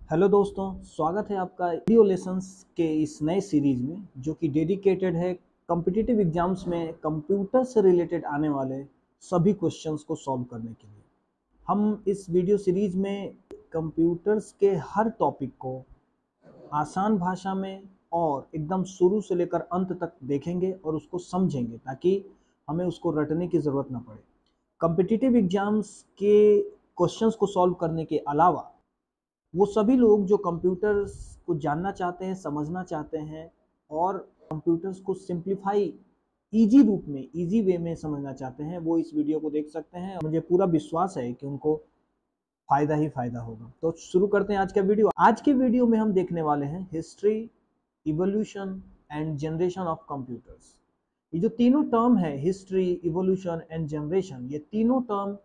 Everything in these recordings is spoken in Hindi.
हेलो दोस्तों, स्वागत है आपका वीडियो लेसन्स के इस नए सीरीज में जो कि डेडिकेटेड है कॉम्पिटिटिव एग्जाम्स में कंप्यूटर से रिलेटेड आने वाले सभी क्वेश्चंस को सॉल्व करने के लिए। हम इस वीडियो सीरीज में कंप्यूटर्स के हर टॉपिक को आसान भाषा में और एकदम शुरू से लेकर अंत तक देखेंगे और उसको समझेंगे ताकि हमें उसको रटने की ज़रूरत ना पड़े। कॉम्पिटिटिव एग्जाम्स के क्वेश्चंस को सॉल्व करने के अलावा वो सभी लोग जो कंप्यूटर्स को जानना चाहते हैं, समझना चाहते हैं और कंप्यूटर्स को सिंप्लीफाई इजी रूप में, इजी वे में समझना चाहते हैं, वो इस वीडियो को देख सकते हैं। मुझे पूरा विश्वास है कि उनको फायदा ही फायदा होगा। तो शुरू करते हैं आज का वीडियो। आज के वीडियो में हम देखने वाले हैं history, evolution and generation of computers. ये जो तीनों टर्म है, हिस्ट्री, इवोल्यूशन एंड जनरेशन, ये तीनों टर्म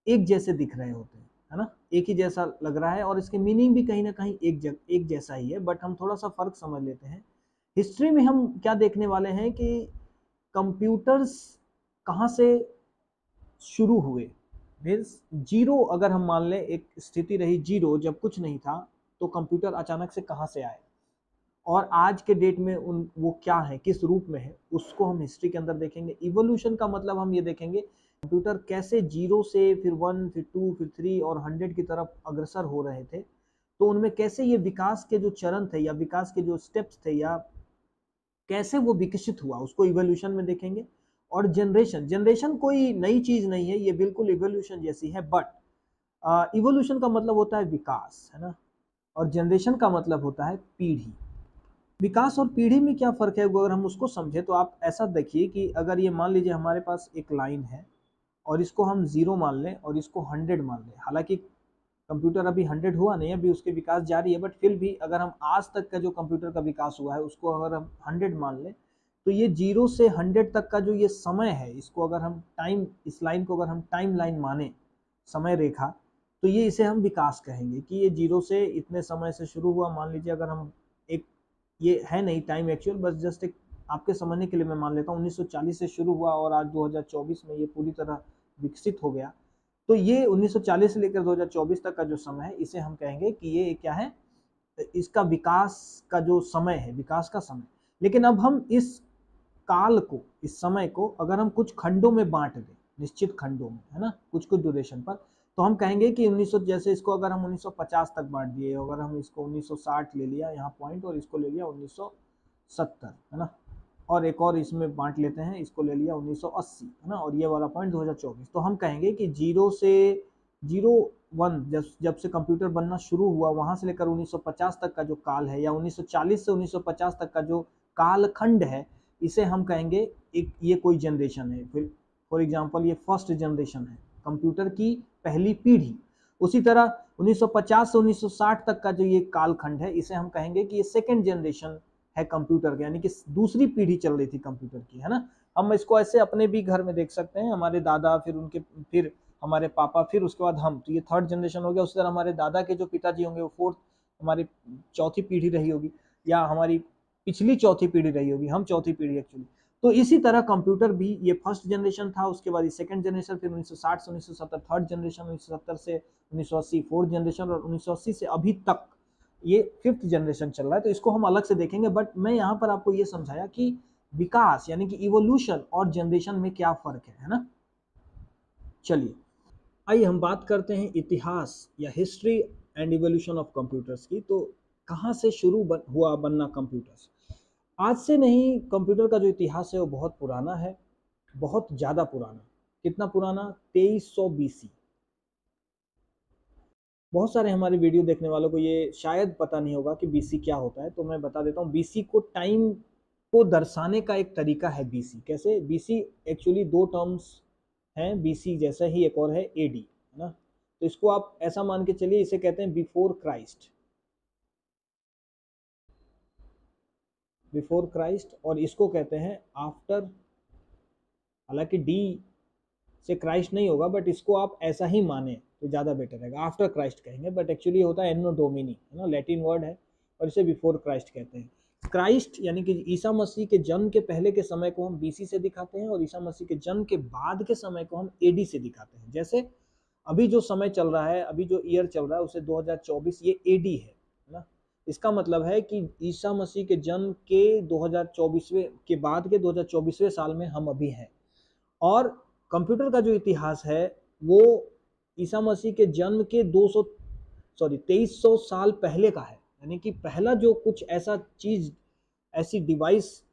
एक जैसे दिख रहे होते हैं, है ना, एक ही जैसा लग रहा है और इसके मीनिंग भी कहीं ना कहीं एक जैसा ही है, बट हम थोड़ा सा फर्क समझ लेते हैं। हिस्ट्री में हम क्या देखने वाले हैं कि कंप्यूटर्स कहाँ से शुरू हुए। मीन्स जीरो, अगर हम मान लें एक स्थिति रही जीरो, जब कुछ नहीं था, तो कंप्यूटर अचानक से कहाँ से आए और आज के डेट में वो क्या है, किस रूप में है, उसको हम हिस्ट्री के अंदर देखेंगे। इवोल्यूशन का मतलब हम ये देखेंगे कंप्यूटर कैसे जीरो से फिर 1 फिर 2 फिर 3 और 100 की तरफ अग्रसर हो रहे थे, तो उनमें कैसे ये विकास के जो चरण थे या विकास के जो स्टेप्स थे या कैसे वो विकसित हुआ, उसको इवोल्यूशन में देखेंगे। और जनरेशन, जनरेशन कोई नई चीज नहीं है, ये बिल्कुल इवोल्यूशन जैसी है, बट इवोल्यूशन का मतलब होता है विकास, है ना, और जनरेशन का मतलब होता है पीढ़ी। विकास और पीढ़ी में क्या फर्क है, अगर हम उसको समझे तो आप ऐसा देखिए कि अगर ये मान लीजिए हमारे पास एक लाइन है और इसको हम 0 मान लें और इसको 100 मान लें, हालांकि कंप्यूटर अभी 100 हुआ नहीं, अभी उसके विकास जारी है, बट फिर भी अगर हम आज तक का जो कंप्यूटर का विकास हुआ है उसको अगर हम 100 मान लें, तो ये 0 से 100 तक का जो ये समय है, इसको अगर हम टाइम, इस लाइन को अगर हम टाइम लाइन माने, समय रेखा, तो ये इसे हम विकास कहेंगे कि ये 0 से इतने समय से शुरू हुआ। मान लीजिए अगर हम एक, ये है नहीं टाइम एक्चुअल, बस जस्ट एक आपके समझने के लिए मैं मान लेता हूँ 1940 से शुरू हुआ और आज 2024 में ये पूरी तरह विकसित हो गया, तो ये 1940 से लेकर 2024 तक का जो समय है, इसे हम कहेंगे कि ये क्या है, इसका विकास का जो समय है, विकास का समय। लेकिन अब हम इस काल को, इस समय को अगर हम कुछ खंडों में बांट दें, निश्चित खंडों में, है ना, कुछ कुछ ड्यूरेशन पर, तो हम कहेंगे कि 1900, जैसे इसको अगर हम 1950 तक बांट दिए, अगर हम इसको 1960 ले लिया यहाँ पॉइंट और इसको ले लिया 1970, है ना, और एक और इसमें बांट लेते हैं, इसको ले लिया 1980, है ना, और ये वाला पॉइंट 2024, तो हम कहेंगे कि 0 से 01, जब से कंप्यूटर बनना शुरू हुआ, वहां से लेकर 1950 तक का जो काल है, या 1940 से 1950 तक का जो कालखंड है, इसे हम कहेंगे एक, ये कोई जनरेशन है। फिर फॉर एग्जांपल ये फर्स्ट जनरेशन है, कंप्यूटर की पहली पीढ़ी। उसी तरह 1950 से 1960 तक का जो ये कालखंड है, इसे हम कहेंगे कि ये सेकेंड जनरेशन है कंप्यूटर के, यानी कि दूसरी पीढ़ी चल रही थी कंप्यूटर की, है ना। हम इसको ऐसे अपने भी घर में देख सकते हैं, हमारे दादा, फिर उनके, फिर हमारे पापा, फिर उसके बाद हम, तो ये थर्ड जनरेशन हो गया। उसी तरह हमारे दादा के जो पिताजी होंगे वो फोर्थ, हमारी चौथी पीढ़ी रही होगी, या हमारी पिछली चौथी पीढ़ी रही होगी, हम चौथी पीढ़ी एक्चुअली। तो इसी तरह कंप्यूटर भी ये फर्स्ट जनरेशन था, उसके बाद ये सेकंड जनरेशन, फिर 1960 से 1970 थर्ड जनरेशन, 1970 से 1980 फोर्थ जनरेशन, और 1980 से अभी तक ये फिफ्थ जनरेशन चल रहा है। तो इसको हम अलग से देखेंगे, बट मैं यहाँ पर आपको ये समझाया कि विकास यानी कि इवोल्यूशन और जनरेशन में क्या फर्क है ना। चलिए आइए हम बात करते हैं इतिहास या history and evolution of computers की। तो कहाँ से शुरू हुआ बनना कंप्यूटर्स। आज से नहीं, कंप्यूटर का जो इतिहास है वो बहुत पुराना है, बहुत ज़्यादा पुराना। कितना पुराना? 2300 बीसी। बहुत सारे हमारे वीडियो देखने वालों को ये शायद पता नहीं होगा कि बीसी क्या होता है, तो मैं बता देता हूँ। बीसी को टाइम को दर्शाने का एक तरीका है। बीसी कैसे? बीसी एक्चुअली दो टर्म्स हैं, बीसी जैसा ही एक और है एडी, है ना। तो इसको आप ऐसा मान के चलिए, इसे कहते हैं बिफोर क्राइस्ट, बिफोर क्राइस्ट, और इसको कहते हैं आफ्टर। हालांकि डी से क्राइस्ट नहीं होगा, बट इसको आप ऐसा ही माने तो ज़्यादा बेटर रहेगा, आफ्टर क्राइस्ट कहेंगे, बट एक्चुअली होता है एनो डोमिनी, है ना, लैटिन वर्ड है, और इसे बिफोर क्राइस्ट कहते हैं। क्राइस्ट यानी कि ईसा मसीह के जन्म के पहले के समय को हम बीसी से दिखाते हैं, और ईसा मसीह के जन्म के बाद के समय को हम एडी से दिखाते हैं। जैसे अभी जो समय चल रहा है, अभी जो ईयर चल रहा है उसे 2024 ये एडी है ना। इसका मतलब है कि ईसा मसीह के जन्म के 2024वें के बाद के 2024वें साल में हम अभी हैं। और कंप्यूटर का जो इतिहास है वो ईसा मसीह के जन्म के 2300 साल पहले का है। यानी कि पहला जो कुछ ऐसा चीज, ऐसी डिवाइस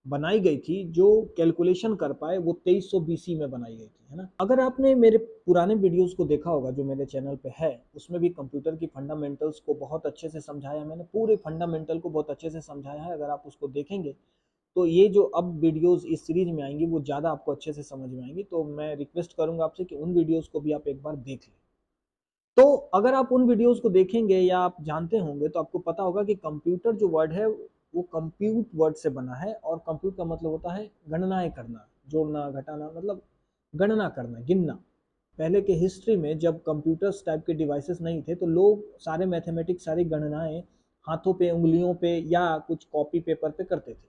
बनाई गई थी जो कैलकुलेशन कर पाए, वो 2300 बीसी में बनाई गई थी, है ना। अगर आपने मेरे पुराने वीडियोस को देखा होगा जो मेरे चैनल पे है, उसमें भी कंप्यूटर की फंडामेंटल्स को बहुत अच्छे से समझाया मैंने, पूरे फंडामेंटल को बहुत अच्छे से समझाया है। अगर आप उसको देखेंगे तो ये जो अब वीडियोस इस सीरीज में आएंगी वो ज़्यादा आपको अच्छे से समझ में आएंगी। तो मैं रिक्वेस्ट करूंगा आपसे कि उन वीडियोस को भी आप एक बार देख लें। तो अगर आप उन वीडियोस को देखेंगे या आप जानते होंगे तो आपको पता होगा कि कंप्यूटर जो वर्ड है वो कंप्यूट वर्ड से बना है, और कंप्यूट का मतलब होता है गणनाएं करना, जोड़ना, घटाना, मतलब गणना करना, गिनना। पहले के हिस्ट्री में जब कंप्यूटर्स टाइप के डिवाइसेस नहीं थे तो लोग सारे मैथमेटिक्स, सारी गणनाएं हाथों पे, उंगलियों पे या कुछ कॉपी पेपर पे करते थे।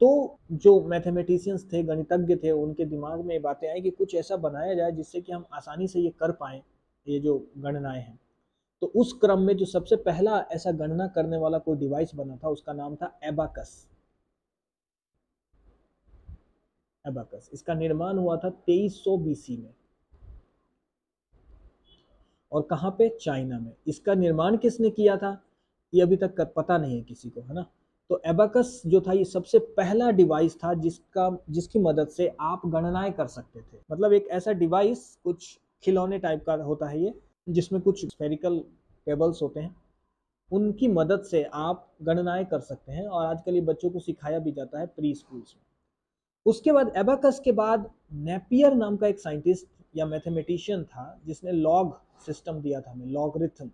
तो जो मैथमेटिशियंस थे, गणितज्ञ थे, उनके दिमाग में ये बातें आई कि कुछ ऐसा बनाया जाए जिससे कि हम आसानी से ये कर पाएं, ये जो गणनाएं हैं। तो उस क्रम में जो सबसे पहला ऐसा गणना करने वाला कोई डिवाइस बना था उसका नाम था एबाकस। एबाकस, इसका निर्माण हुआ था 2300 बीसी में। और कहाँ पे? चाइना में। इसका निर्माण किसने किया था ये अभी तक पता नहीं है किसी को, है ना। तो एबाकस जो था ये सबसे पहला डिवाइस था जिसकी मदद से आप गणनाएं कर सकते थे। मतलब एक ऐसा डिवाइस, कुछ खिलौने टाइप का होता है ये, जिसमें कुछ स्फेरिकल टेबल्स होते हैं, उनकी मदद से आप गणनाएं कर सकते हैं। और आजकल ये बच्चों को सिखाया भी जाता है प्री स्कूल्स में। उसके बाद, एबाकस के बाद, नेपियर नाम का एक साइंटिस्ट या मैथमेटिशियन था जिसने लॉग सिस्टम दिया था हमें, लॉगरिथम।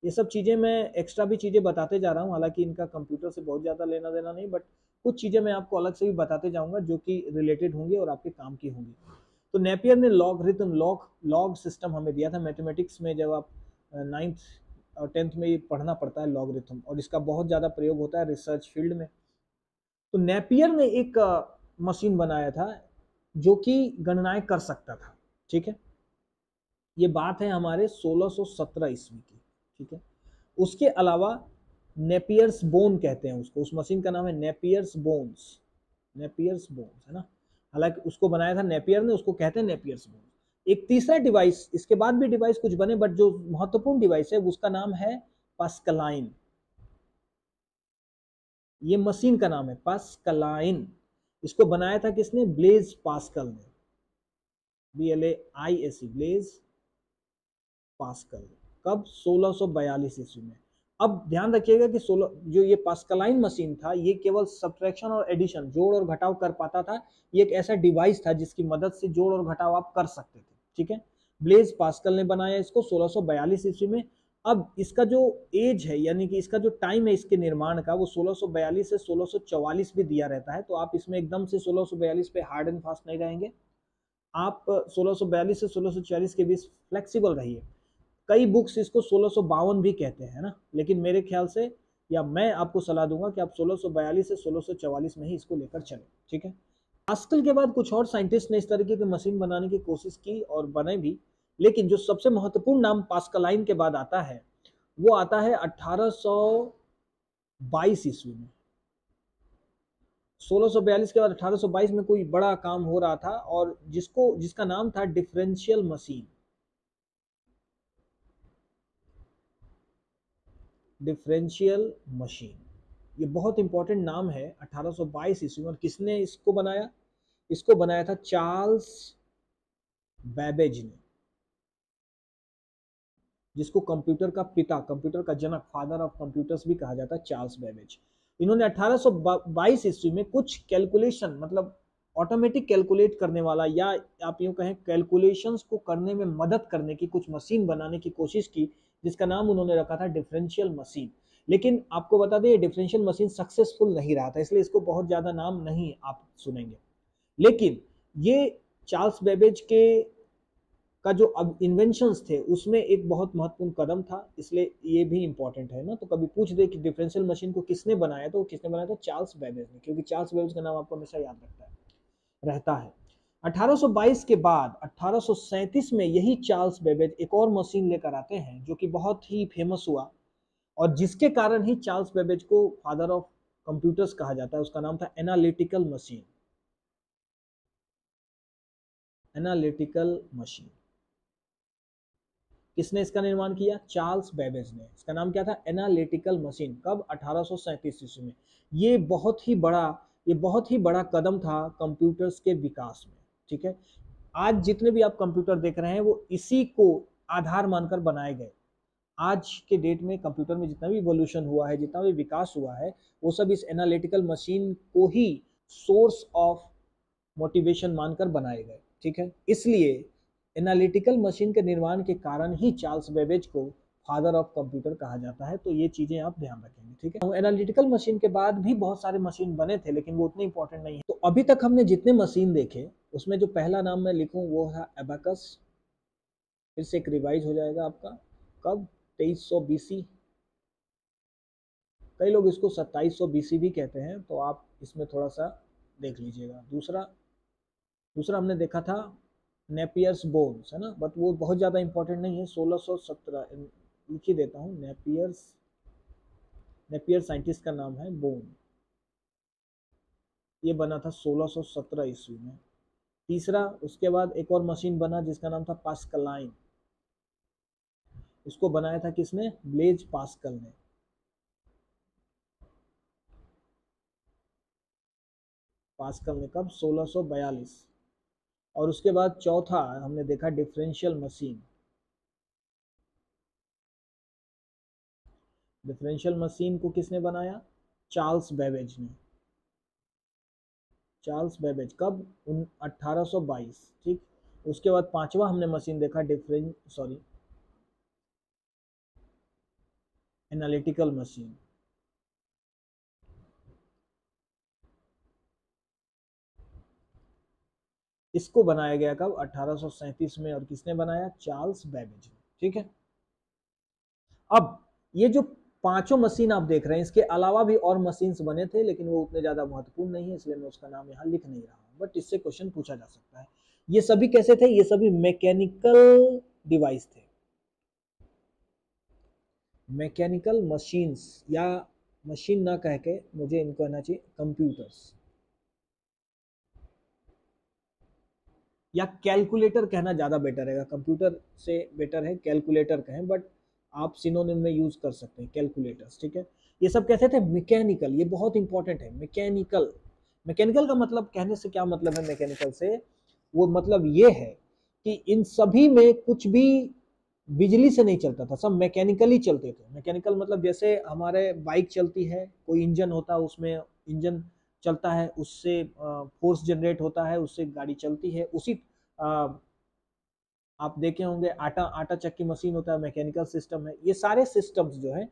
ये सब चीज़ें मैं एक्स्ट्रा भी चीज़ें बताते जा रहा हूँ, हालांकि इनका कंप्यूटर से बहुत ज़्यादा लेना देना नहीं, बट कुछ चीज़ें मैं आपको अलग से भी बताते जाऊंगा जो कि रिलेटेड होंगी और आपके काम की होंगी। तो नेपियर ने लॉगरिथम, लॉग सिस्टम हमें दिया था। मैथमेटिक्स में जब आप 9th और 10th में ये पढ़ना पड़ता है लॉगरिथम, और इसका बहुत ज़्यादा प्रयोग होता है रिसर्च फील्ड में। तो नेपियर ने एक मशीन बनाया था जो कि गणनाएं कर सकता था, ठीक है। ये बात है हमारे 1617 ईस्वी की, ठीक है। उसके अलावा नेपियर्स बोन कहते हैं उसको, उस मशीन का नाम है नेपियर्स बोन्स, नेपियर्स बोन्स, है ना। हालांकि उसको बनाया था नेपियर ने, उसको कहते हैं नेपियर्स बोन्स। एक तीसरा डिवाइस, इसके बाद भी डिवाइस कुछ बने, बट जो महत्वपूर्ण डिवाइस है उसका नाम है पास्कलाइन। ये मशीन का नाम है पास्कलाइन। इसको बनाया था किसने? ब्लेज पास्कल ने, BLAISE, ब्लेज पास्कल। कब? 1642 ईस्वी में। अब ध्यान रखिएगा कि 16 जो ये पास्कलाइन मशीन था ये केवल सब्ट्रैक्शन और एडिशन, जोड़ और घटाव कर पाता था। ये एक ऐसा डिवाइस था जिसकी मदद से जोड़ और घटाव आप कर सकते थे, ठीक है। ब्लेज पास्कल ने बनाया इसको 1642 ईस्वी में। अब इसका जो एज है, यानी कि इसका जो टाइम है इसके निर्माण का, वो 1642 से 1644 भी दिया रहता है। तो आप इसमें एकदम से 1642 पे हार्ड एंड फास्ट नहीं रहेंगे, आप 1642 से 1640 के बीच फ्लेक्सिबल रहिए। कई बुक्स इसको 1652 भी कहते हैं ना, लेकिन मेरे ख्याल से, या मैं आपको सलाह दूंगा कि आप 1642 से 1644 में ही इसको लेकर चलें, ठीक है। पास्कल के बाद कुछ और साइंटिस्ट ने इस तरीके की मशीन बनाने की कोशिश की और बने भी, लेकिन जो सबसे महत्वपूर्ण नाम पास्कलाइन के बाद आता है वो आता है 1822 ईस्वी में। 1642 के बाद 1822 में कोई बड़ा काम हो रहा था, और जिसका नाम था डिफरेंशियल मशीन। डिफरेंशियल मशीन, ये बहुत इंपॉर्टेंट नाम है। 1822 ईस्वी में। और किसने इसको बनाया? इसको बनाया था चार्ल्स बैबेज ने, जिसको कंप्यूटर का पिता, कंप्यूटर का जनक, फादर ऑफ कंप्यूटर्स भी कहा जाता है, चार्ल्स बैबेज। इन्होंने 1822 ईस्वी में कुछ कैलकुलेशन, मतलब ऑटोमेटिक कैलकुलेट करने वाला, या आप यूं कहें कैलकुलेशंस को करने में मदद करने की कुछ मशीन बनाने की कोशिश की, जिसका नाम उन्होंने रखा था डिफरेंशियल मशीन। लेकिन आपको बता दें ये डिफरेंशियल मशीन सक्सेसफुल नहीं रहा था, इसलिए इसको बहुत ज्यादा नाम नहीं आप सुनेंगे। लेकिन ये चार्ल्स बेबेज के का जो अब इन्वेंशंस थे उसमें एक बहुत महत्वपूर्ण कदम था, इसलिए ये भी इंपॉर्टेंट है ना। तो कभी पूछ दे कि डिफरेंशियल मशीन को किसने बनाया, तो किसने बनाया था? चार्ल्स बेबेज ने, क्योंकि चार्ल्स बेबेज का नाम आपको हमेशा याद रहता है। 1822 के बाद 1837 में यही चार्ल्स बेबेज एक और मशीन लेकर आते हैं जो कि बहुत ही फेमस हुआ, और जिसके कारण ही चार्ल्स बेबेज को फादर ऑफ कंप्यूटर्स कहा जाता है। उसका नाम था एनालिटिकल मशीन। एनालिटिकल मशीन किसने इसका निर्माण किया? चार्ल्स बेबेज ने। इसका नाम क्या था? Analytical machine. कब? 1837 ईस्वी में। ये बहुत ही बड़ा कदम था कंप्यूटर्स के विकास में। ठीक है, आज जितने भी आप कंप्यूटर देख रहे हैं वो इसी को आधार मानकर बनाए गए। आज के डेट में कंप्यूटर में जितना भी इवोल्यूशन हुआ है, जितना भी विकास हुआ है, वो सब इस एनालिटिकल मशीन को ही सोर्स ऑफ मोटिवेशन मानकर बनाए गए। ठीक है, इसलिए एनालिटिकल मशीन के निर्माण के कारण ही चार्ल्स बेबेज को फादर ऑफ कंप्यूटर कहा जाता है। तो ये चीजें आप ध्यान रखेंगे। ठीक है, एनालिटिकल मशीन के बाद भी बहुत सारे मशीन बने थे, लेकिन वो उतने इंपॉर्टेंट नहीं है। तो अभी तक हमने जितने मशीन देखे उसमें जो पहला नाम मैं लिखूं वो है एबाकस। फिर से एक रिवाइज हो जाएगा आपका। कब? 2300 बीसी। कई लोग इसको 2700 बीसी भी कहते हैं, तो आप इसमें थोड़ा सा देख लीजिएगा। दूसरा हमने देखा था नेपियर्स बोन्स, है ना, बट वो बहुत ज़्यादा इंपॉर्टेंट नहीं है। 1617 लिख ही देता हूँ। नेपियर साइंटिस्ट का नाम है बोन। ये बना था 1617 ईस्वी में। तीसरा, उसके बाद एक और मशीन बना जिसका नाम था पास्कलाइन। इसको बनाया था किसने? ब्लेज पास्कल ने। कब? 1642। और उसके बाद चौथा हमने देखा डिफरेंशियल मशीन। डिफरेंशियल मशीन को किसने बनाया? चार्ल्स बेबेज ने। चार्ल्स बेबेज कब? 1822। ठीक, उसके बाद पांचवा हमने मशीन देखा एनालिटिकल मशीन। इसको बनाया गया कब? 1837 में। और किसने बनाया? चार्ल्स बेबेज ने। ठीक है, अब ये जो पांचों मशीन आप देख रहे हैं, इसके अलावा भी और मशीन्स बने थे, लेकिन वो उतने ज्यादा महत्वपूर्ण नहीं है, इसलिए मैं उसका नाम यहाँ लिख नहीं रहा हूँ, बट इससे क्वेश्चन पूछा जा सकता है। ये सभी कैसे थे? ये सभी मैकेनिकल डिवाइस थे। मैकेनिकल मशीन्स, या मशीन ना कह के मुझे इनको कहना चाहिए कंप्यूटर्स, या कैलकुलेटर कहना ज्यादा बेटर रहेगा। कंप्यूटर से बेटर है कैलकुलेटर कहें, बट आप सिनोनिम में यूज कर सकते हैं कैलकुलेटर्स। ठीक है, ये सब कहते थे मैकेनिकल। ये बहुत इंपॉर्टेंट है। मैकेनिकल, मैकेनिकल का मतलब, कहने से क्या मतलब है मैकेनिकल से? वो मतलब ये है कि इन सभी में कुछ भी बिजली से नहीं चलता था, सब मैकेनिकली चलते थे। मैकेनिकल मतलब जैसे हमारे बाइक चलती है, कोई इंजन होता है, उसमें इंजन चलता है, उससे फोर्स जनरेट होता है, उससे गाड़ी चलती है। उसी आप देखे होंगे आटा चक्की मशीन होता है, मैकेनिकल सिस्टम है। ये सारे सिस्टम्स जो है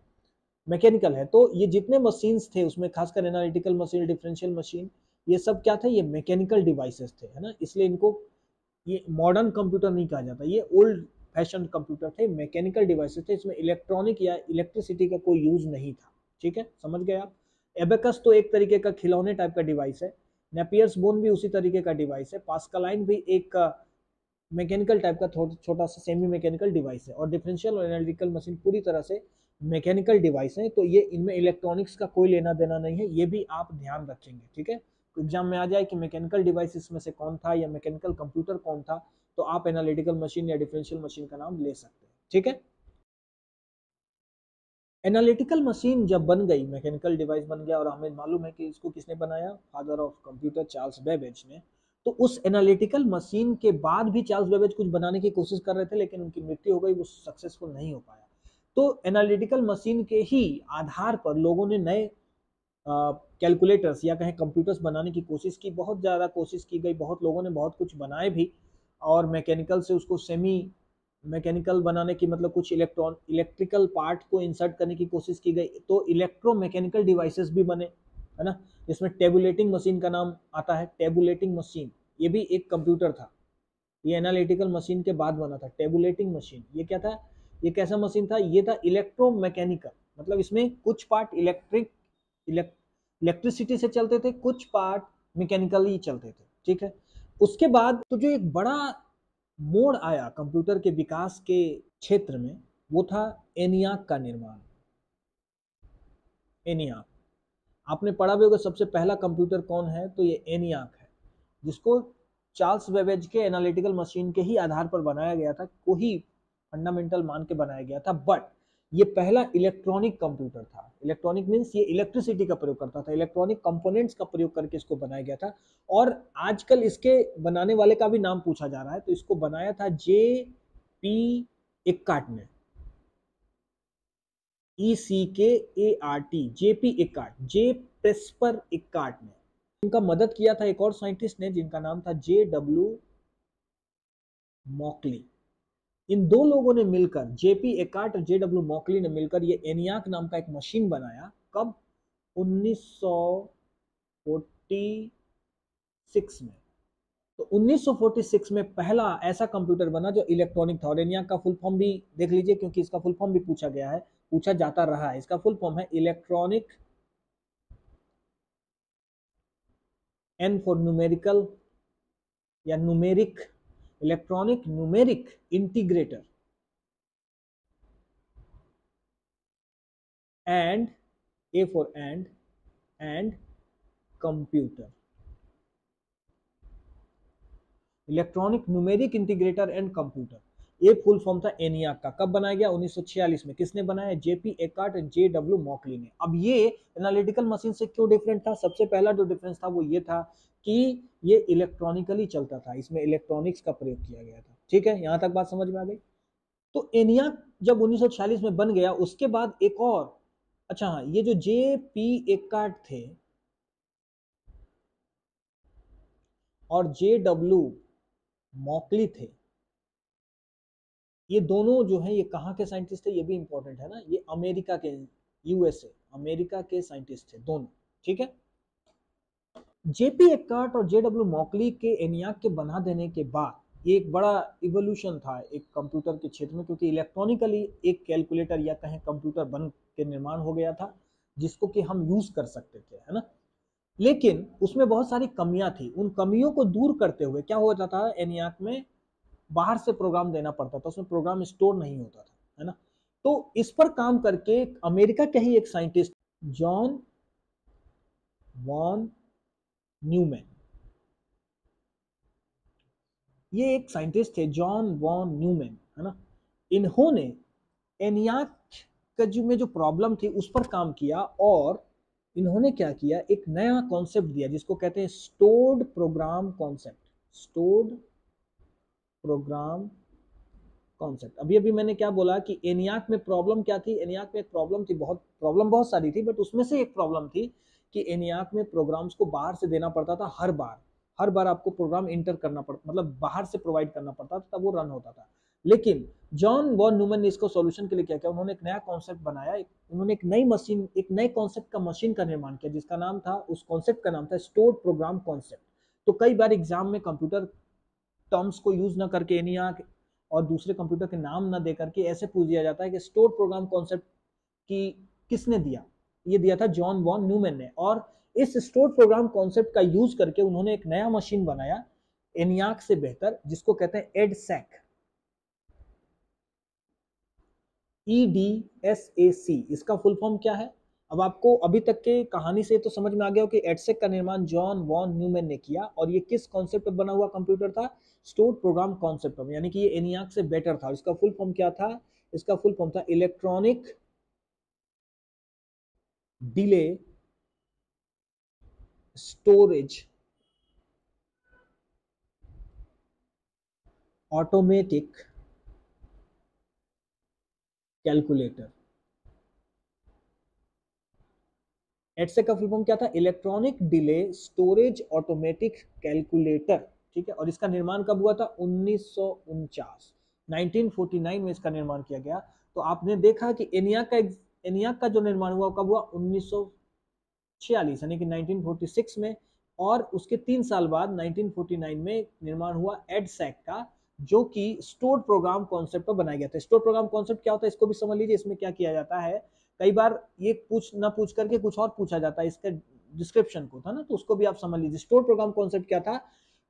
मैकेनिकल है। तो ये जितने मशीन्स थे उसमें खासकर एनालिटिकल मशीन, डिफरेंशियल मशीन, ये सब क्या थे? ये मैकेनिकल डिवाइसेस थे, है ना। इसलिए इनको ये मॉडर्न कंप्यूटर नहीं कहा जाता, ये ओल्ड फैशन कंप्यूटर थे, मैकेनिकल डिवाइसेस थे। इसमें इलेक्ट्रॉनिक या इलेक्ट्रिसिटी का कोई यूज नहीं था। ठीक है, समझ गए आप। एबेकस तो एक तरीके का खिलौने टाइप का डिवाइस है। नेपियर्स बोन भी उसी तरीके का डिवाइस है। पास्कलाइन भी एक मैकेनिकल टाइप का छोटा सा सेमी मैकेनिकल डिवाइस है। और डिफरेंशियल और एनालिटिकल मशीन पूरी तरह से मैकेनिकल डिवाइस है। तो ये इनमें इलेक्ट्रॉनिक्स का कोई लेना देना नहीं है, ये भी आप ध्यान रखेंगे। ठीक है, तो एग्जाम में आ जाए कि मैकेनिकल डिवाइस में से कौन था या मैकेनिकल कंप्यूटर कौन था, तो आप एनालिटिकल मशीन या डिफरेंशियल मशीन का नाम ले सकते हैं। ठीक है, एनालिटिकल मशीन जब बन गई, मैकेनिकल डिवाइस बन गया, और हमें मालूम है कि इसको किसने बनाया? Father of computer Charles Babbage ने। तो उस एनालिटिकल मशीन के बाद भी चार्ल्स बेबेज कुछ बनाने की कोशिश कर रहे थे, लेकिन उनकी मृत्यु हो गई, वो सक्सेसफुल नहीं हो पाया। तो एनालिटिकल मशीन के ही आधार पर लोगों ने नए कैलकुलेटर्स या कहें कंप्यूटर्स बनाने की कोशिश की। बहुत ज़्यादा कोशिश की गई, बहुत लोगों ने बहुत कुछ बनाए भी, और मैकेनिकल से उसको सेमी मैकेनिकल बनाने की, मतलब कुछ इलेक्ट्रिकल पार्ट को इंसर्ट करने की कोशिश की गई। तो इलेक्ट्रो मैकेनिकल डिवाइसेस भी बने, है ना। इसमें टेबुलेटिंग मशीन का नाम आता है। टेबुलेटिंग मशीन ये भी एक कंप्यूटर था, ये एनालिटिकल मशीन के बाद बना था। टेबुलेटिंग मशीन ये क्या था? ये कैसा मशीन था? ये था इलेक्ट्रो मैकेनिकल, मतलब इसमें कुछ पार्ट इलेक्ट्रिसिटी से चलते थे, कुछ पार्ट मैकेनिकली चलते थे। ठीक है, उसके बाद तो जो एक बड़ा मोड़ आया कंप्यूटर के विकास के क्षेत्र में, वो था एनियाक का निर्माण। एनियाक, आपने पढ़ा भी होगा सबसे पहला कंप्यूटर कौन है, तो ये एनियाक है, जिसको चार्ल्स बेबेज के एनालिटिकल मशीन के ही आधार पर बनाया गया था, कोई फंडामेंटल मान के बनाया गया था। बट ये पहला इलेक्ट्रॉनिक कंप्यूटर था। इलेक्ट्रॉनिक मींस ये इलेक्ट्रिसिटी का प्रयोग करता था, इलेक्ट्रॉनिक कंपोनेंट्स का प्रयोग करके इसको बनाया गया था। और आजकल इसके बनाने वाले का भी नाम पूछा जा रहा है, तो इसको बनाया था J.P. इक्कार्ट ने, ECKART, J.P. इक्कार्ट, J. प्रेस्पर इक्कार्ट ने। उनका मदद किया था एक और साइंटिस्ट ने जिनका नाम था J.W. मॉकली। इन दो लोगों ने मिलकर, J.P. इक्कार्ट और J.W. मॉकली ने मिलकर ये एनियाक नाम का एक मशीन बनाया। कब? 1946 में। तो 1946 में पहला ऐसा कंप्यूटर बना जो इलेक्ट्रॉनिक था। और एनियाक का फुल फॉर्म भी देख लीजिए, क्योंकि इसका फुल फॉर्म भी पूछा गया है, पूछा जाता रहा है। इसका फुल फॉर्म है इलेक्ट्रॉनिक, N फॉर न्यूमेरिकल या numeric, electronic numeric integrator, and A for and computer. Electronic numeric integrator and computer, ये फुल फॉर्म था एनियाक का। कब बनाया गया? 1946 में। किसने बनाया? J.P. इक्कार्ट और J.W. मॉकली ने। अब ये एनालिटिकल मशीन से क्यों डिफरेंट था? सबसे पहला जो डिफरेंस था वो ये था कि ये इलेक्ट्रॉनिकली चलता था, इसमें इलेक्ट्रॉनिक्स का प्रयोग किया गया था। ठीक है, यहां तक बात समझ में आ गई। तो एनियाक जब 1946 में बन गया, उसके बाद एक और, अच्छा हाँ, ये जो J.P. इक्कार्ट थे और J.W. मॉकली थे, ये दोनों जो है ये कहाँ के साइंटिस्ट थे, ये भी इंपॉर्टेंट है ना। ये अमेरिका के, USA, अमेरिका के साइंटिस्ट थे दोनों। ठीक है। J.P. इक्कार्ट और J.W. मॉकली के एनियाक के बना देने के बाद ये एक बड़ा इवोल्यूशन था एक कंप्यूटर के क्षेत्र में, क्योंकि इलेक्ट्रॉनिकली एक कैलकुलेटर या कहें कंप्यूटर बन के निर्माण हो गया था, जिसको कि हम यूज कर सकते थे, है ना। लेकिन उसमें बहुत सारी कमियां थी। उन कमियों को दूर करते हुए क्या होता था, एनियाक में बाहर से प्रोग्राम देना पड़ता था, उसमें प्रोग्राम स्टोर नहीं होता था, है ना। तो इस पर काम करके अमेरिका के ही एक साइंटिस्ट, जॉन वॉन न्यूमैन, ये एक साइंटिस्ट थे जॉन वॉन न्यूमैन, है ना। इन्होंने एनियाक का जो प्रॉब्लम थी उस पर काम किया, और इन्होंने क्या किया, एक नया कॉन्सेप्ट दिया जिसको कहते हैं stored program concept. Stored program concept. अभी अभी मैंने क्या बोला कि एनियाक में प्रॉब्लम क्या थी? एनियाक में एक प्रॉब्लम थी, बहुत सारी थी, बट उसमें से एक प्रॉब्लम थी कि एनियाक में प्रोग्राम्स को बाहर से देना पड़ता था। हर बार आपको प्रोग्राम इंटर करना पड़ता, मतलब बाहर से प्रोवाइड करना पड़ता था, तब वो रन होता था। लेकिन जॉन वॉन न्यूमैन ने इसको सॉल्यूशन के लिए क्या किया, उन्होंने एक नया कॉन्सेप्ट बनाया। उन्होंने एक नई मशीन, एक नए कॉन्सेप्ट का मशीन का निर्माण किया, जिसका नाम था, उस कॉन्सेप्ट का नाम था स्टोर्ड प्रोग्राम कॉन्सेप्ट। तो कई बार एग्जाम में कंप्यूटर टर्म्स को यूज ना करके एनियाक और दूसरे कंप्यूटर के नाम ना दे करके ऐसे पूछ दिया जाता है कि स्टोर्ड प्रोग्राम कॉन्सेप्ट की किसने दिया? ये दिया था जॉन वॉन न्यूमैन ने। और इस स्टोर्ड प्रोग्राम कॉन्सेप्ट का यूज करके उन्होंने एक नया मशीन बनाया एनियाक से बेहतर, जिसको कहते हैं एडसैक, EDSAC। इसका फुल फॉर्म क्या है? अब आपको अभी तक के कहानी से तो समझ में आ गया हो कि एडसेक का निर्माण जॉन वॉन न्यूमैन ने किया, और ये किस कॉन्सेप्ट पर बना हुआ कंप्यूटर था? स्टोर्ड प्रोग्राम कॉन्सेप्ट पर, यानी कि ये एनियाक से बेटर था। इसका फुल फॉर्म क्या था? इसका फुल फॉर्म था electronic delay storage automatic calculator. EDSAC का फुल फॉर्म क्या था? Electronic delay storage automatic calculator. ठीक है। और इसका निर्माण कब हुआ था? 1949 में इसका निर्माण किया गया। तो आपने देखा कि एनियाक का जो निर्माण हुआ कब हुआ? 1946, यानी कि 1946 में। और उसके 3 साल बाद 1949 में निर्माण हुआ एडसैक का, जो कि स्टोर्ड प्रोग्राम कॉन्सेप्ट पर बनाया गया था। स्टोर्ड प्रोग्राम कॉन्सेप्ट क्या होता है, इसको भी समझ लीजिए। इसमें क्या किया जाता है, कई बार ये पूछ करके कुछ और पूछा जाता है, इसका डिस्क्रिप्शन को था ना, तो उसको भी आप समझ लीजिए। स्टोर्ड प्रोग्राम कॉन्सेप्ट क्या था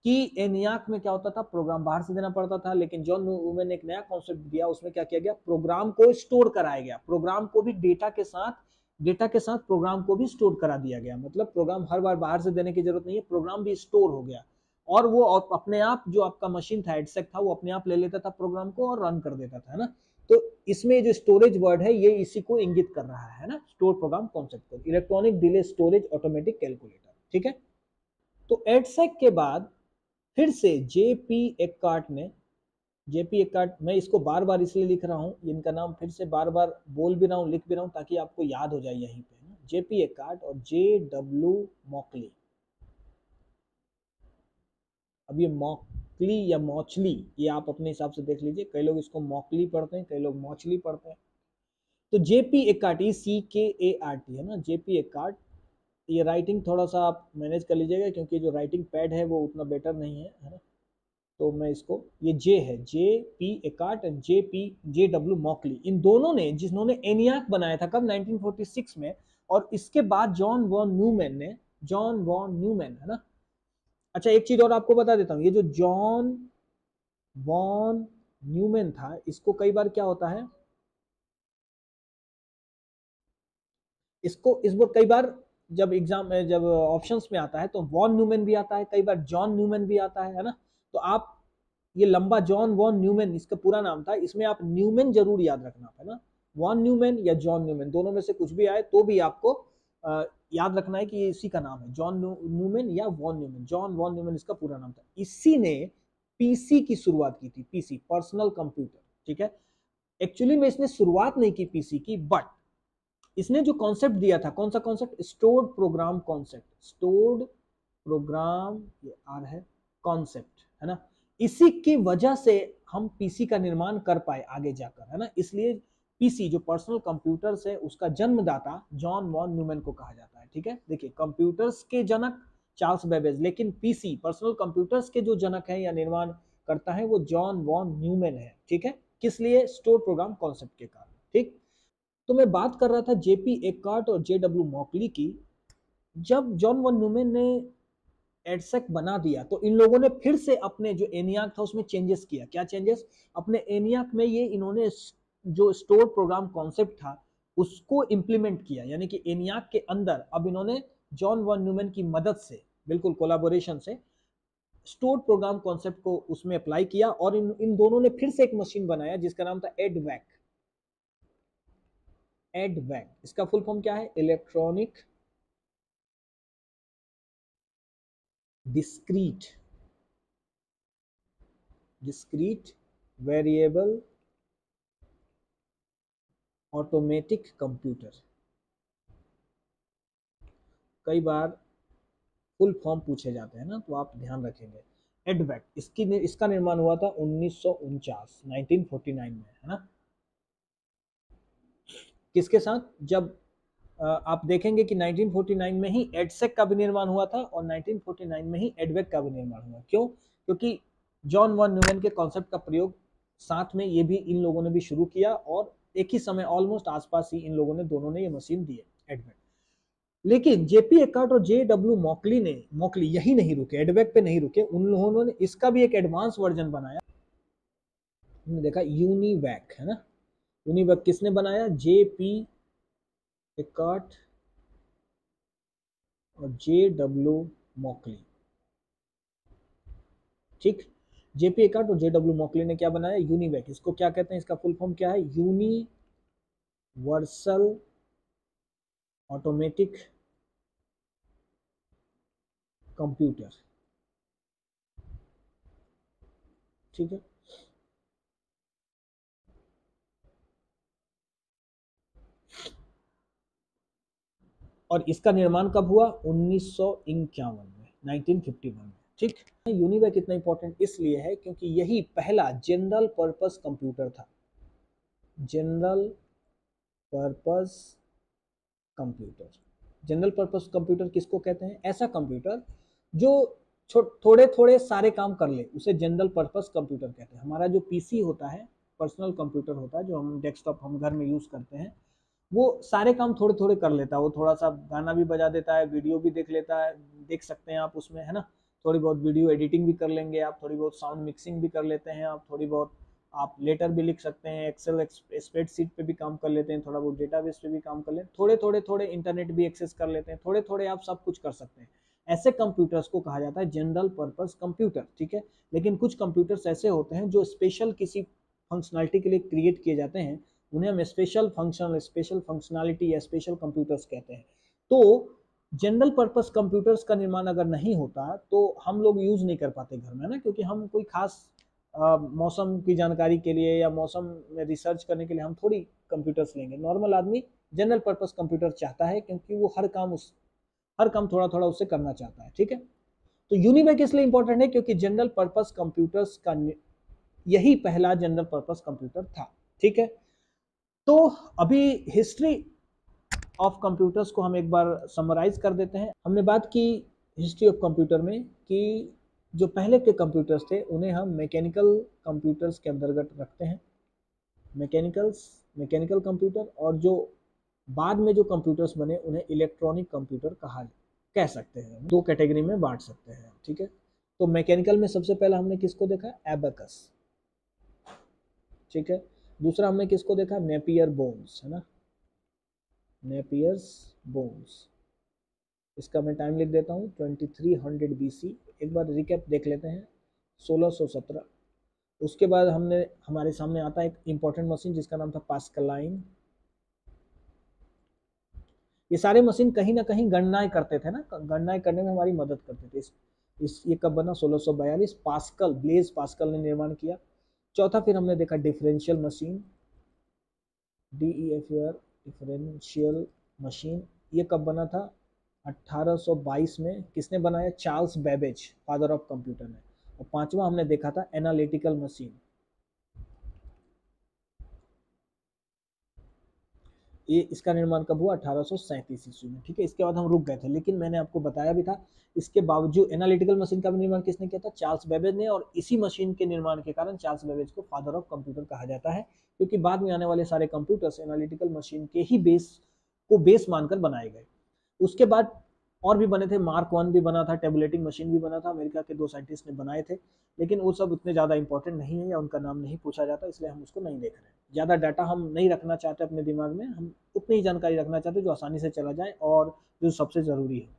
कि एनियाक में क्या होता था, प्रोग्राम बाहर से देना पड़ता था, लेकिन जॉन न्यूमैन ने एक नया कॉन्सेप्ट दिया, उसमें क्या किया गया, प्रोग्राम को स्टोर कराया गया, प्रोग्राम को भी डेटा के साथ प्रोग्राम को भी स्टोर करा दिया गया। मतलब प्रोग्राम हर बार बाहर से देने की जरूरत नहीं है, प्रोग्राम भी स्टोर हो गया और वो अपने आप, जो आपका मशीन था एडसेक था, वो अपने आप ले लेता था प्रोग्राम को और रन कर देता था, है ना। तो इसमें जो स्टोरेज वर्ड है ये इसी को इंगित कर रहा है ना, स्टोर प्रोग्राम कॉन्सेप्ट को, electronic delay storage automatic calculator, ठीक है। तो एडसेक के बाद फिर से जेपी एक्कार्ट, मैं इसको बार बार इसलिए लिख रहा हूँ, इनका नाम फिर से बार बार बोल भी रहा हूँ, लिख भी रहा हूँ, ताकि आपको याद हो जाए यहीं पे। जेपी एक्कार्ट और जे.डब्ल्यू. मॉकली। अब ये मॉकली या मॉचली, ये आप अपने हिसाब से देख लीजिए, कई लोग इसको मॉकली पढ़ते हैं, कई लोग मॉचली पढ़ते हैं। तो जेपी एक्कार्ट, CKART है ना, जेपी एक्कार्ट। ये राइटिंग थोड़ा सा आप मैनेज कर लीजिएगा, क्योंकि जो राइटिंग पैड है वो उतना बेटर नहीं है ना। तो मैं इसको, ये जे है, JP एक्कार्ट एंड J.W. मॉकली, इन दोनों ने, जिन्होंने एनियाक बनाया था कब, 1946 में, और इसके बाद जॉन वॉन न्यूमैन, है ना। अच्छा, एक चीज और आपको बता देता हूँ, ये जो जॉन वॉन न्यूमैन था, इसको कई बार क्या होता है, इसको इस बार कई बार जब एग्जाम में, जब ऑप्शंस में आता है, तो वॉन न्यूमैन भी आता है, कई बार जॉन न्यूमैन भी आता है ना। तो आप ये लंबा जॉन वॉन न्यूमैन इसका पूरा नाम था, इसमें आप न्यूमैन जरूर याद रखना है ना, वॉन न्यूमैन या जॉन न्यूमैन, दोनों में से कुछ भी आए तो भी आपको याद रखना है कि ये इसी का नाम है, जॉन न्यूमैन या von Neumann. John von Neumann इसका पूरा नाम था। इसी ने पीसी की शुरुआत की थी, पीसी पर्सनल कंप्यूटर, ठीक है। एक्चुअली में इसने शुरुआत नहीं की पीसी की, बट इसने जो कॉन्सेप्ट दिया था, कौन सा concept, stored program concept, stored program, ये आर है, कॉन्सेप्ट, है ना। इसी की वजह से हम पीसी का निर्माण कर पाए आगे जाकर, है ना। इसलिए पीसी जो पर्सनल कंप्यूटर्स है, उसका जन्मदाता जॉन वॉन न्यूमैन को कहा जाता है, ठीक है। देखिए, कंप्यूटर्स के जनक चार्ल्स बेबेज, लेकिन पीसी पर्सनल कंप्यूटर्स के जो जनक है या निर्माण करता है, वो जॉन वॉन न्यूमैन है, ठीक है। किस लिए, स्टोर प्रोग्राम कॉन्सेप्ट के कारण, ठीक। तो मैं बात कर रहा था जेपी एक्कार्ट और J.W. मॉकली की। जब जॉन वन न्यूमैन ने एडसेक बना दिया, तो इन लोगों ने फिर से अपने जो एनियाक था उसमें चेंजेस किया। क्या चेंजेस, अपने एनियाक में ये इन्होंने जो स्टोर प्रोग्राम कॉन्सेप्ट था उसको इंप्लीमेंट किया, यानी कि एनियाक के अंदर अब इन्होंने जॉन वन न्यूमैन की मदद से, बिल्कुल कोलैबोरेशन से, स्टोर प्रोग्राम कॉन्सेप्ट को उसमें अप्लाई किया, और इन दोनों ने फिर से एक मशीन बनाया जिसका नाम था एडवैक। एडवैक, इसका फुल फॉर्म क्या है, electronic discrete variable automatic computer. कई बार फुल फॉर्म पूछे जाते हैं ना, तो आप ध्यान रखेंगे। एडवैक, इसका निर्माण हुआ था 1949 में, है ना। किसके साथ, जब आप देखेंगे कि 1949 में ही एडसेक का भी निर्माण हुआ था, और 1949 में ही एडवेक का भी निर्माण हुआ। क्यों, क्योंकि जॉन वन न्यूमैन के कॉन्सेप्ट का प्रयोग साथ में ये भी इन लोगों ने भी शुरू किया, और एक ही समय ऑलमोस्ट आसपास ही इन लोगों ने, दोनों ने ये मशीन दी है, एडवेक। लेकिन जेपी एक्कार्ट और J.W. मॉकली यही नहीं रुके, एडवेक पे नहीं रुके, उन लोगों ने इसका भी एक एडवांस वर्जन बनाया, हमने देखा यूनिवैक, है ना। यूनिवैक किसने बनाया, J.P. एक्कार्ट और J.W. मॉकली, ठीक। जेपी एक्कार्ट और J.W. मॉकली ने क्या बनाया, यूनिवैक। इसको क्या कहते हैं, इसका फुल फॉर्म क्या है, यूनिवर्सल ऑटोमेटिक कंप्यूटर, ठीक है। और इसका निर्माण कब हुआ, 1951 में, 1951 में, ठीक। यूनिवैक इतना इंपॉर्टेंट इसलिए है क्योंकि यही पहला जनरल पर्पस कंप्यूटर था। General purpose computer, general purpose computer किसको कहते हैं, ऐसा कंप्यूटर जो थोड़े थोड़े सारे काम कर ले, उसे जनरल पर्पस कंप्यूटर कहते हैं। हमारा जो पीसी होता है, पर्सनल कंप्यूटर होता है, जो हम डेस्कटॉप हम घर में यूज करते हैं, वो सारे काम थोड़े थोड़े कर लेता है। वो थोड़ा सा गाना भी बजा देता है, वीडियो भी देख लेता है, देख सकते हैं आप उसमें, है ना। थोड़ी बहुत वीडियो एडिटिंग भी कर लेंगे आप, थोड़ी बहुत साउंड मिक्सिंग भी कर लेते हैं आप, थोड़ी बहुत आप लेटर भी लिख सकते हैं, एक्सेल स्प्रेडशीट पे भी काम कर लेते हैं, थोड़ा बहुत डेटाबेस पे भी काम कर लेते हैं, थोड़े इंटरनेट भी एक्सेस कर लेते हैं, थोड़े आप सब कुछ कर सकते हैं। ऐसे कंप्यूटर्स को कहा जाता है जनरल पर्पस कंप्यूटर, ठीक है। लेकिन कुछ कंप्यूटर्स ऐसे होते हैं जो स्पेशल किसी फंक्शनलिटी के लिए क्रिएट किए जाते हैं, उन्हें हम स्पेशल फंक्शन, स्पेशल फंक्शनलिटी या स्पेशल कंप्यूटर्स कहते हैं। तो जनरल पर्पस कंप्यूटर्स का निर्माण अगर नहीं होता तो हम लोग यूज नहीं कर पाते घर में ना, क्योंकि हम कोई खास मौसम की जानकारी के लिए या मौसम में रिसर्च करने के लिए हम थोड़ी कंप्यूटर्स लेंगे। नॉर्मल आदमी जनरल पर्पस कंप्यूटर चाहता है क्योंकि वो हर काम थोड़ा थोड़ा उससे करना चाहता है, ठीक है। तो यूनिवैक इसलिए इंपॉर्टेंट है क्योंकि जनरल पर्पस कंप्यूटर्स का यही पहला जनरल पर्पस कंप्यूटर था, ठीक है। तो अभी हिस्ट्री ऑफ कंप्यूटर्स को हम एक बार समराइज कर देते हैं। हमने बात की हिस्ट्री ऑफ कंप्यूटर में कि जो पहले के कंप्यूटर्स थे उन्हें हम मैकेनिकल कंप्यूटर्स के अंतर्गत रखते हैं, मैकेनिकल कंप्यूटर, और जो बाद में जो कंप्यूटर्स बने उन्हें इलेक्ट्रॉनिक कंप्यूटर कह सकते हैं, दो कैटेगरी में बांट सकते हैं, ठीक है। तो मैकेनिकल में सबसे पहला हमने किसको देखा, एबेकस, ठीक है। दूसरा हमने किसको देखा, नेपियर बोन्स, है ना, नेपियर्स बोन्स। इसका मैं टाइम लिख देता हूँ 2300 BC। एक बार रिकैप देख लेते हैं, 1617। उसके बाद हमारे सामने आता है एक इंपॉर्टेंट मशीन जिसका नाम था पास्कलाइन। ये सारे मशीन कहीं ना कहीं गणनाएं करते थे ना, गणनाएं करने में हमारी मदद करते थे। ये कब बना, 1642, पास्कल, ब्लेज पास्कल ने निर्माण किया। चौथा फिर हमने देखा differential machine, DEFR, differential machine. ये कब बना था, 1822 में। किसने बनाया, Charles Babbage, father of computer ने। और पांचवा हमने देखा था एनालिटिकल मशीन। ये इसका निर्माण कब हुआ, 1837 ईस्वी में, ठीक है। इसके बाद हम रुक गए थे, लेकिन मैंने आपको बताया भी था इसके बावजूद एनालिटिकल मशीन का भी निर्माण किसने किया था, चार्ल्स बेबेज ने। और इसी मशीन के निर्माण के कारण चार्ल्स बेबेज को फादर ऑफ कंप्यूटर कहा जाता है, क्योंकि बाद में आने वाले सारे कंप्यूटर्स एनालिटिकल मशीन के ही बेस मानकर बनाए गए। उसके बाद और भी बने थे, मार्क 1 भी बना था, टेबुलेटिंग मशीन भी बना था, अमेरिका के 2 साइंटिस्ट ने बनाए थे, लेकिन वो सब उतने ज़्यादा इंपॉर्टेंट नहीं है या उनका नाम नहीं पूछा जाता, इसलिए हम उसको नहीं देख रहे हैं। ज़्यादा डाटा हम नहीं रखना चाहते अपने दिमाग में, हम उतनी ही जानकारी रखना चाहते जो आसानी से चला जाए और जो सबसे ज़रूरी है।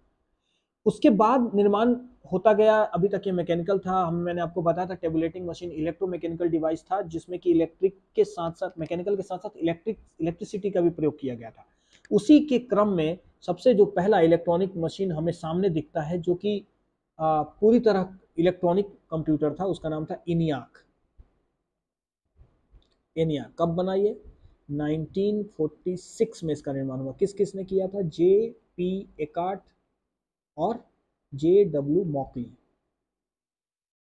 उसके बाद निर्माण होता गया, अभी तक ये मैकेनिकल था। मैंने आपको बताया था टेबुलेटिंग मशीन इलेक्ट्रोमैकेनिकल डिवाइस था, जिसमें कि इलेक्ट्रिक के साथ साथ, मैकेनिकल के साथ साथ इलेक्ट्रिसिटी का भी प्रयोग किया गया था। उसी के क्रम में सबसे जो पहला इलेक्ट्रॉनिक मशीन हमें सामने दिखता है जो कि पूरी तरह इलेक्ट्रॉनिक कंप्यूटर था, उसका नाम था इनियाक। एनियाक कब बना, ये 1946 में इसका निर्माण हुआ। किसने किया था, JP एकार्ट और JW मॉकली।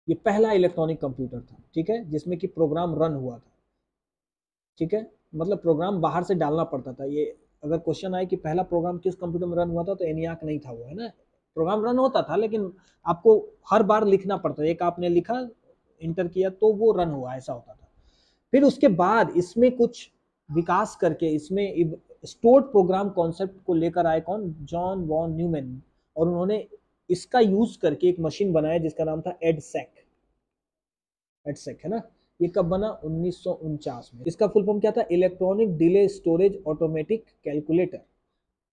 ये पहला इलेक्ट्रॉनिक कंप्यूटर था, ठीक है, जिसमें कि प्रोग्राम रन हुआ था, ठीक है। मतलब प्रोग्राम बाहर से डालना पड़ता था। ये अगर क्वेश्चन आए कि पहला प्रोग्राम किस कंप्यूटर में रन हुआ था, तो एनियाक नहीं था वो, है ना। प्रोग्राम रन होता था लेकिन आपको हर बार लिखना पड़ता था, एक आपने लिखा, इंटर किया तो वो रन हुआ, ऐसा होता था। फिर उसके बाद इसमें कुछ विकास करके इसमें स्टोर्ड प्रोग्राम कॉन्सेप्ट को लेकर आए कौन, जॉन वॉन न्यूमैन, और उन्होंने इसका यूज करके एक मशीन बनाया जिसका नाम था एडसेक, है ना। ये कब बना, 1949 में। इसका फुल फॉर्म क्या था, electronic delay storage automatic calculator.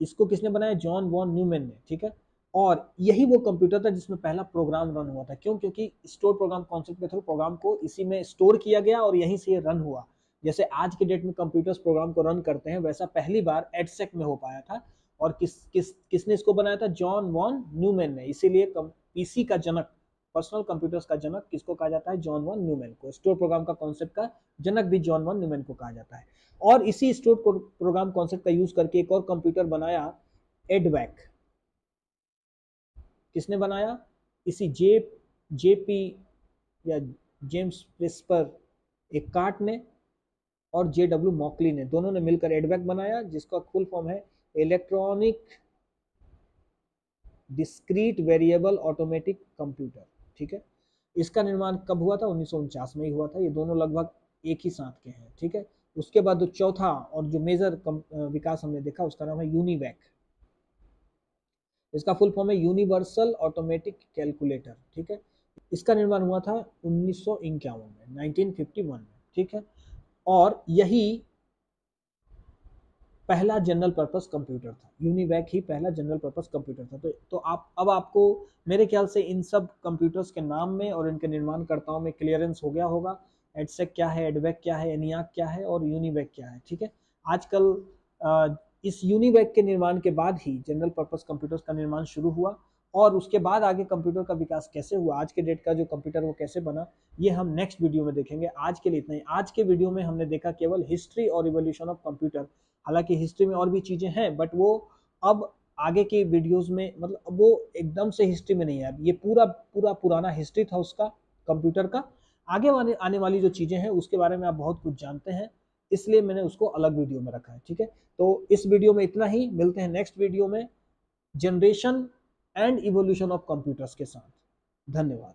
इसको किसने बनाया, जॉन वॉन न्यूमैन ने, ठीक है। और यही वो कंप्यूटर था जिसमें पहला प्रोग्राम रन हुआ था। क्यों, क्योंकि स्टोर प्रोग्राम कॉन्सेप्ट के थ्रू प्रोग्राम को इसी में स्टोर किया गया और यहीं से रन हुआ। जैसे आज के डेट में कंप्यूटर्स प्रोग्राम को रन करते हैं, वैसा पहली बार एडसेक में हो पाया था। और किसने इसको बनाया था, जॉन वॉन न्यूमैन ने। इसीलिए पीसी का जनक, पर्सनल कंप्यूटर्स का जनक किसको कहा जाता है, जॉन वॉन न्यूमैन को। स्टोर प्रोग्राम का कॉन्सेप्ट का जनक भी जॉन वॉन न्यूमैन को कहा जाता है। और इसी स्टोर प्रोग्राम कॉन्सेप्ट का यूज करके एक और कंप्यूटर बनाया, एडवैक। किसने बनाया, इसी JP या जेम्स प्रिस्पर एकार्ट ने और JW मॉकली ने, दोनों ने मिलकर एडवैक बनाया, जिसका फुल फॉर्म है electronic discrete variable automatic computer, ठीक है। इसका निर्माण कब हुआ था, 1949 में ही हुआ था। ये दोनों लगभग एक ही साथ के हैं, ठीक है। उसके बाद जो चौथा और जो मेजर विकास हमने देखा उसका नाम है यूनिवैक। इसका फुल फॉर्म है यूनिवर्सल ऑटोमेटिक कैलकुलेटर, ठीक है। इसका निर्माण हुआ था 1951 में, 1951 में, ठीक है। और यही पहला जनरल पर्पस कंप्यूटर था, यूनिवैक ही पहला जनरल पर्पस कंप्यूटर था। तो आप अब आपको मेरे ख्याल से इन सब कंप्यूटर्स के नाम में और इनके निर्माणकर्ताओं में क्लियरेंस हो गया होगा। एडसेक क्या है, एडवैक क्या है, एनियाक क्या है और यूनिवैक क्या है, ठीक है। आजकल इस यूनिवैक के निर्माण के बाद ही जनरल पर्पस कंप्यूटर्स का निर्माण शुरू हुआ, और उसके बाद आगे कंप्यूटर का विकास कैसे हुआ, आज के डेट का जो कंप्यूटर वो कैसे बना, ये हम नेक्स्ट वीडियो में देखेंगे। आज के लिए इतना ही। आज के वीडियो में हमने देखा केवल हिस्ट्री और इवोल्यूशन ऑफ कंप्यूटर। हालांकि हिस्ट्री में और भी चीजें हैं, बट वो अब आगे के वीडियोस में, मतलब वो एकदम से हिस्ट्री में नहीं है। ये पूरा पूरा पुराना हिस्ट्री था उसका, कंप्यूटर का। आगे आने वाली जो चीजें हैं उसके बारे में आप बहुत कुछ जानते हैं, इसलिए मैंने उसको अलग वीडियो में रखा है, ठीक है। तो इस वीडियो में इतना ही, मिलते हैं नेक्स्ट वीडियो में generation and evolution of computers के साथ। धन्यवाद।